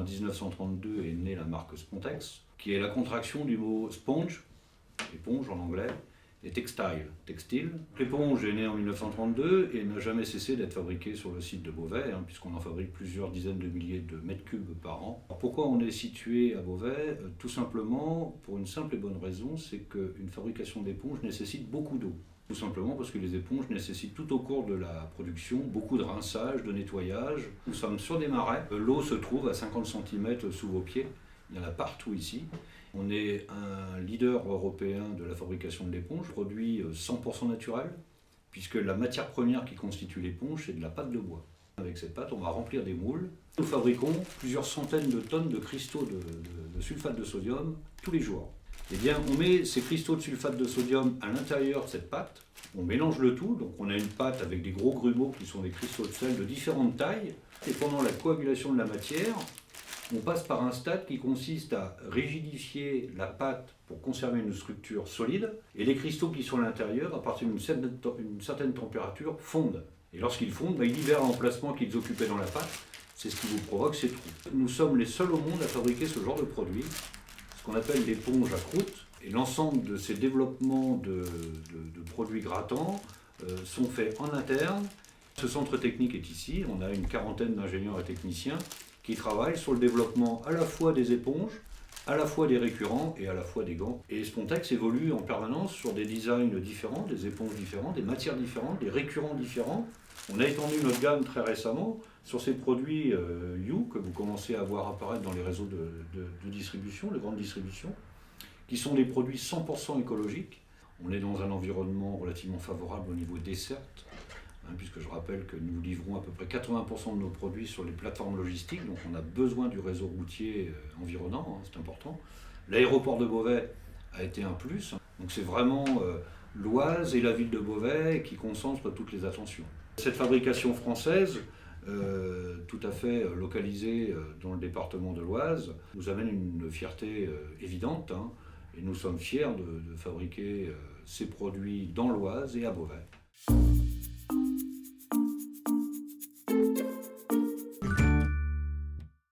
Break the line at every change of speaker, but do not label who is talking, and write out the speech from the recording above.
1932 est née la marque Spontex, qui est la contraction du mot sponge, éponge en anglais, et textile. L'éponge est née en 1932 et n'a jamais cessé d'être fabriquée sur le site de Beauvais, puisqu'on en fabrique plusieurs dizaines de milliers de mètres cubes par an. Alors pourquoi on est situé à Beauvais? Tout simplement pour une simple et bonne raison, c'est qu'une fabrication d'éponges nécessite beaucoup d'eau. Tout simplement parce que les éponges nécessitent tout au cours de la production beaucoup de rinçage, de nettoyage. Nous sommes sur des marais, l'eau se trouve à 50 cm sous vos pieds, il y en a partout ici. On est un leader européen de la fabrication de l'éponge, produit 100% naturel, puisque la matière première qui constitue l'éponge, c'est de la pâte de bois. Avec cette pâte, on va remplir des moules. Nous fabriquons plusieurs centaines de tonnes de cristaux de sulfate de sodium tous les jours. Eh bien, on met ces cristaux de sulfate de sodium à l'intérieur de cette pâte, on mélange le tout, donc on a une pâte avec des gros grumeaux qui sont des cristaux de sel de différentes tailles, et pendant la coagulation de la matière, on passe par un stade qui consiste à rigidifier la pâte pour conserver une structure solide, et les cristaux qui sont à l'intérieur, à partir d'une certaine température, fondent. Et lorsqu'ils fondent, ils libèrent l'emplacement qu'ils occupaient dans la pâte, c'est ce qui vous provoque ces trous. Nous sommes les seuls au monde à fabriquer ce genre de produit, ce qu'on appelle l'éponge à croûte, et l'ensemble de ces développements de produits grattants sont faits en interne. Ce centre technique est ici, on a une quarantaine d'ingénieurs et techniciens qui travaillent sur le développement à la fois des éponges, à la fois des récurrents et à la fois des gants. Et Spontex évolue en permanence sur des designs différents, des éponges différentes, des matières différentes, des récurrents différents. On a étendu notre gamme très récemment sur ces produits You que vous commencez à voir apparaître dans les réseaux de distribution, de grande distribution, qui sont des produits 100% écologiques. On est dans un environnement relativement favorable au niveau des dessertes, puisque je rappelle que nous livrons à peu près 80% de nos produits sur les plateformes logistiques, donc on a besoin du réseau routier environnant, c'est important. L'aéroport de Beauvais a été un plus, donc c'est vraiment l'Oise et la ville de Beauvais qui concentrent toutes les attentions. Cette fabrication française, tout à fait localisée dans le département de l'Oise, nous amène une fierté évidente, et nous sommes fiers de fabriquer ces produits dans l'Oise et à Beauvais.